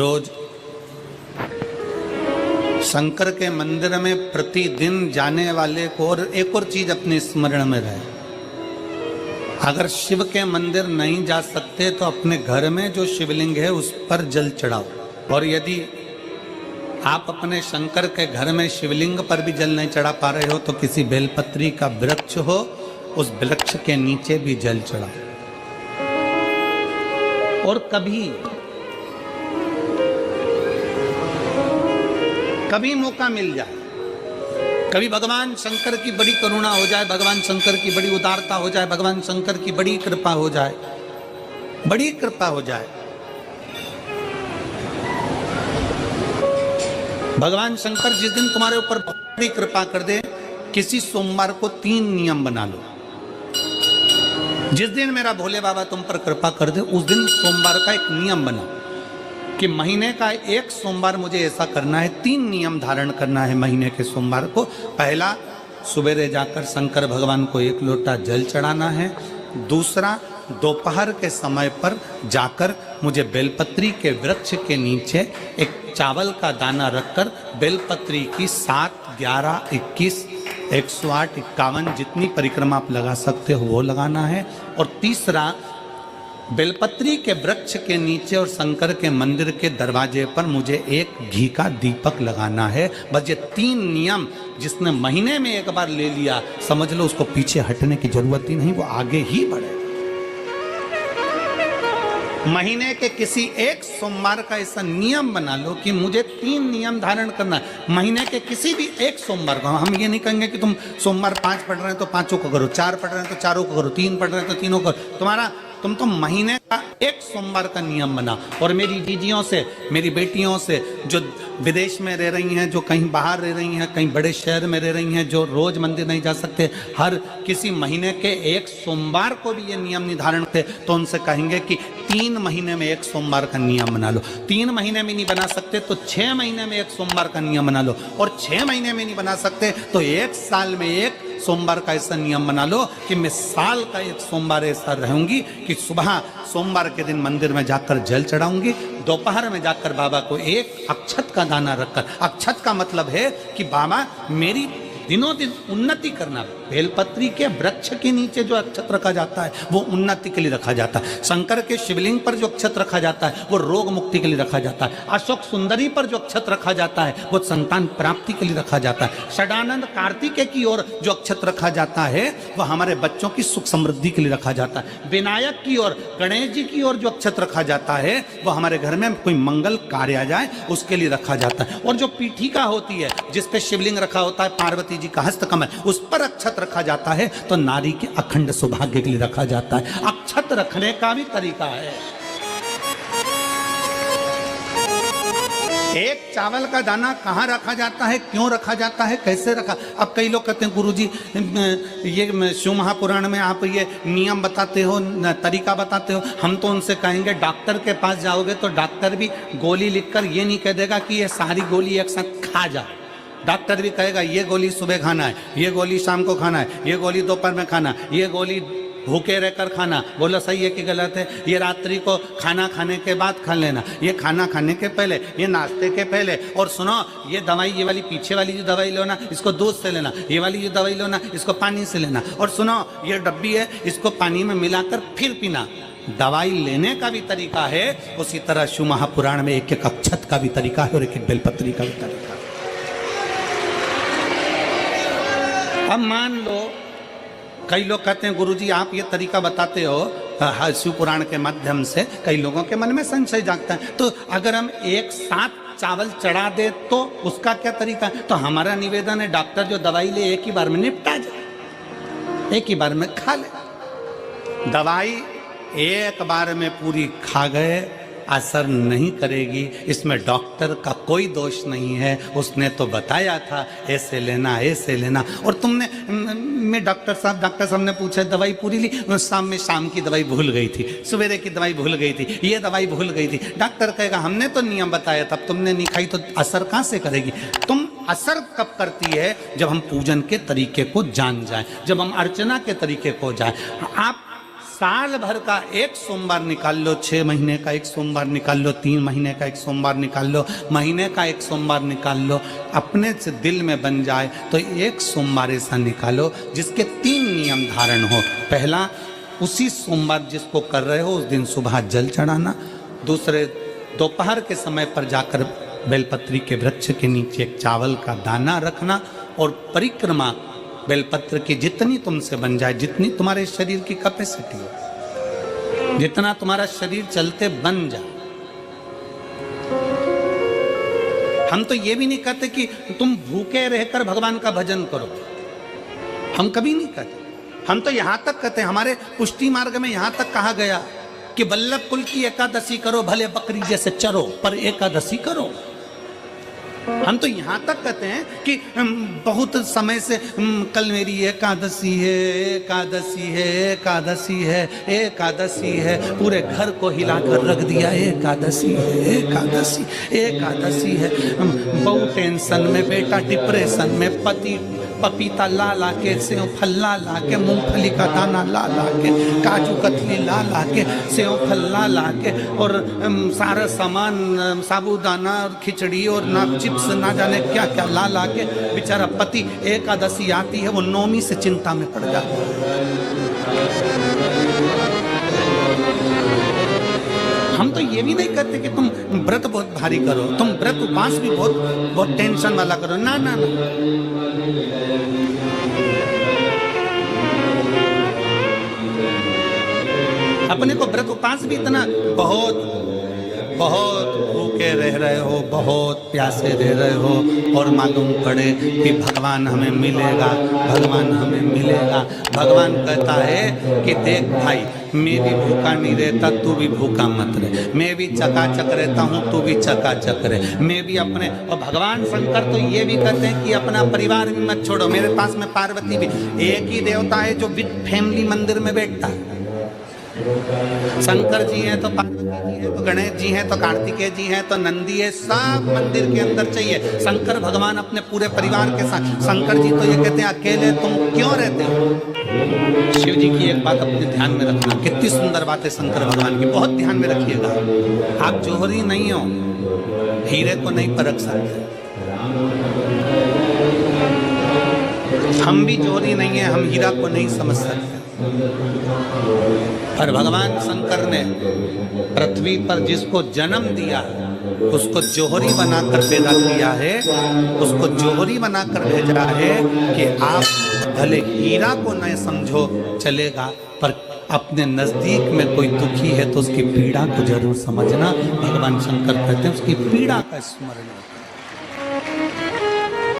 रोज शंकर के मंदिर में प्रतिदिन जाने वाले को और एक और चीज अपने स्मरण में रहे, अगर शिव के मंदिर नहीं जा सकते तो अपने घर में जो शिवलिंग है उस पर जल चढ़ाओ। और यदि आप अपने शंकर के घर में शिवलिंग पर भी जल नहीं चढ़ा पा रहे हो तो किसी बेलपत्री का वृक्ष हो, उस वृक्ष के नीचे भी जल चढ़ाओ। और कभी मौका मिल जाए, कभी भगवान शंकर की बड़ी करुणा हो जाए, भगवान शंकर की बड़ी उदारता हो जाए, भगवान शंकर की बड़ी कृपा हो जाए, बड़ी कृपा हो जाए, भगवान शंकर जिस दिन तुम्हारे ऊपर बड़ी कृपा कर दे, किसी सोमवार को 3 नियम बना लो। जिस दिन मेरा भोले बाबा तुम पर कृपा कर दे उस दिन सोमवार का एक नियम बना कि महीने का एक सोमवार मुझे ऐसा करना है, 3 नियम धारण करना है महीने के सोमवार को। पहला, सुबेरे जाकर शंकर भगवान को 1 लोटा जल चढ़ाना है। दूसरा, दोपहर के समय पर जाकर मुझे बेलपत्री के वृक्ष के नीचे एक चावल का दाना रखकर बेलपत्री की 7, 11, 21, 108, 51 जितनी परिक्रमा आप लगा सकते हो वो लगाना है। और तीसरा, बेलपत्री के वृक्ष के नीचे और शंकर के मंदिर के दरवाजे पर मुझे एक घी का दीपक लगाना है। बस ये 3 नियम जिसने महीने में एक बार ले लिया, समझ लो उसको पीछे हटने की जरूरत ही नहीं, वो आगे ही बढ़े। महीने के किसी एक सोमवार का ऐसा नियम बना लो कि मुझे 3 नियम धारण करना है महीने के किसी भी एक सोमवार को। हम ये नहीं कहेंगे कि तुम सोमवार 5 पढ़ रहे हैं तो 5 को करो, 4 पढ़ रहे हैं तो 4 को करो, 3 पढ़ रहे हैं तो 3 को करो। तुम तो महीने का एक सोमवार का नियम बना। और मेरी दीदियों से, मेरी बेटियों से जो विदेश में रह रही हैं, जो कहीं बाहर रह रही हैं, कहीं बड़े शहर में रह रही हैं, जो रोज मंदिर नहीं जा सकते, हर किसी महीने के एक सोमवार को भी ये नियम निर्धारण थे, तो उनसे कहेंगे कि 3 महीने में एक सोमवार का नियम बना लो। 3 महीने में नहीं बना सकते तो 6 महीने में एक सोमवार का नियम बना लो। और 6 महीने में नहीं बना सकते तो 1 साल में एक सोमवार का ऐसा नियम बना लो कि मैं साल का एक सोमवार ऐसा रहूंगी कि सुबह सोमवार के दिन मंदिर में जाकर जल चढ़ाऊंगी, दोपहर में जाकर बाबा को एक अक्षत का दाना रखकर, अक्षत का मतलब है कि बाबा मेरी दिनों दिन उन्नति करना। बेलपत्री के वृक्ष के नीचे जो अक्षत रखा जाता है वो उन्नति के लिए रखा जाता है। शंकर के शिवलिंग पर जो अक्षत रखा जाता है वो रोग मुक्ति के लिए रखा जाता है। अशोक सुंदरी पर जो अक्षत रखा जाता है वो संतान प्राप्ति के लिए रखा जाता है। षडानंद कार्तिकेय की ओर जो अक्षत रखा जाता है वो हमारे बच्चों की सुख समृद्धि के लिए रखा जाता है। विनायक की ओर, गणेश जी की ओर जो अक्षत रखा जाता है वो हमारे घर में कोई मंगल कार्य आ जाए उसके लिए रखा जाता है। और जो पीठिका होती है जिसपे शिवलिंग रखा होता है, पार्वती जी का हस्तकमल, उस पर अक्षत रखा जाता है तो नारी के अखंड सौभाग्य के लिए रखा जाता है। अक्षत रखने का भी तरीका है। एक चावल का दाना कहाँ रखा जाता है, क्यों रखा जाता है, कैसे रखा। अब कई लोग कहते हैं गुरुजी ये शिव महापुराण में आप ये नियम बताते हो, तरीका बताते हो। हम तो उनसे कहेंगे डॉक्टर के पास जाओगे तो डॉक्टर भी गोली लिखकर ये नहीं कह देगा कि ये सारी गोली एक साथ खा जा। डॉक्टर भी कहेगा ये गोली सुबह खाना है, ये गोली शाम को खाना है, ये गोली दोपहर में खाना, ये गोली भूखे रहकर खाना। बोलो सही है कि गलत है? ये रात्रि को खाना खाने के बाद खा लेना, ये खाना खाने के पहले, ये नाश्ते के पहले। और सुनो, ये दवाई, ये वाली पीछे वाली जो दवाई लो ना इसको दूध से लेना, ये वाली जो दवाई लो ना इसको पानी से लेना। और सुनो, ये डब्बी है इसको पानी में मिलाकर फिर पीना। दवाई लेने का भी तरीका है, उसी तरह शिव महापुराण में एक एक अक्षत का भी तरीका है और एक एक बेलपत्री का भी तरीका है। अब मान लो कई लोग कहते हैं गुरुजी आप ये तरीका बताते हो शिव पुराण के माध्यम से, कई लोगों के मन में संशय जागता है, तो अगर हम एक साथ चावल चढ़ा दे तो उसका क्या तरीका है? तो हमारा निवेदन है डॉक्टर जो दवाई ले एक ही बार में निपटा जाए, एक ही बार में खा ले। दवाई एक बार में पूरी खा गए असर नहीं करेगी, इसमें डॉक्टर का कोई दोष नहीं है। उसने तो बताया था ऐसे लेना, ऐसे लेना। और तुमने, मैं डॉक्टर साहब ने पूछा दवाई पूरी ली, शाम की दवाई भूल गई थी, सवेरे की दवाई भूल गई थी, ये दवाई भूल गई थी। डॉक्टर कहेगा हमने तो नियम बताया तब तुमने नहीं खाई, तो असर कहाँ से करेगी? तुम असर कब करती है? जब हम पूजन के तरीके को जान जाएं, जब हम अर्चना के तरीके को जाएं। आप साल भर का एक सोमवार निकाल लो, 6 महीने का एक सोमवार निकाल लो, 3 महीने का एक सोमवार निकाल लो, महीने का एक सोमवार निकाल लो, अपने से दिल में बन जाए तो एक सोमवार ऐसा निकालो जिसके 3 नियम धारण हो। पहला, उसी सोमवार जिसको कर रहे हो उस दिन सुबह जल चढ़ाना। दूसरे, दोपहर के समय पर जाकर बेलपत्री के वृक्ष के नीचे एक चावल का दाना रखना और परिक्रमा बेलपत्र की जितनी तुमसे बन जाए, जितनी तुम्हारे शरीर की कैपेसिटी हो, जितना तुम्हारा शरीर चलते बन जाए। हम तो ये भी नहीं कहते कि तुम भूखे रहकर भगवान का भजन करो, हम कभी नहीं कहते। हम तो यहां तक कहते हैं, हमारे पुष्टि मार्ग में यहां तक कहा गया कि वल्लभ कुल की एकादशी करो, भले बकरी जैसे चरो पर एकादशी करो। हम तो यहाँ तक कहते हैं कि बहुत समय से कल मेरी एकादशी है, एकादशी है, एकादशी है, एकादशी है, पूरे घर को हिलाकर रख दिया, एकादशी है, एकादशी, एकादशी है। बहू टेंशन में, बेटा डिप्रेशन में, पति पपीता ला ला के, सेव फल ला ला के, मूंगफली का दाना ला ला के, काजू कतली ला ला के, सेव फल ला ला के, और सारा सामान, साबूदाना और खिचड़ी और ना चिप्स ना जाने क्या क्या ला ला के, बेचारा पति एकादशी आती है वो नौमी से चिंता में पड़ जाता है। हम तो ये भी नहीं कहते कि तुम व्रत बहुत भारी करो, तुम व्रत उपवास भी बहुत बहुत टेंशन वाला करो, ना ना ना। अपने को व्रत उपवास भी इतना बहुत बहुत भूखे रह रहे हो, बहुत प्यासे रह रहे हो और मालूम पड़े कि भगवान हमें मिलेगा, भगवान हमें मिलेगा। भगवान कहता है कि देख भाई, मैं भी भूखा नहीं रहता, तू भी भूखा मत रहे, मैं भी चकाचक रहता हूँ, तू भी चकाचक रहे, मैं भी अपने। और भगवान शंकर तो ये भी कहते हैं कि अपना परिवार भी मत छोड़ो। मेरे पास में पार्वती भी, एक ही देवता है जो विद फैमिली मंदिर में बैठता है। शंकर जी हैं तो पार्वती जी हैं, तो गणेश जी हैं, तो कार्तिकेय जी हैं, तो नंदी है, सब मंदिर के अंदर चाहिए। शंकर भगवान अपने पूरे परिवार के साथ। शंकर जी तो ये कहते हैं अकेले तुम क्यों रहते हो। शिव जी की एक बात अपने ध्यान में रखना, कितनी सुंदर बात है शंकर भगवान की, बहुत ध्यान में रखिएगा। आप जोहरी नहीं हो, हीरे को नहीं परख सकते। हम भी जोहरी नहीं है, हम हीरा को नहीं समझ सकते। पर भगवान शंकर ने पृथ्वी पर जिसको जन्म दिया उसको जोहरी बनाकर पैदा किया है, उसको जोहरी बनाकर भेजा है कि आप भले हीरा को न समझो चलेगा, पर अपने नजदीक में कोई दुखी है तो उसकी पीड़ा को जरूर समझना। भगवान शंकर कहते हैं उसकी पीड़ा का स्मरण रखना।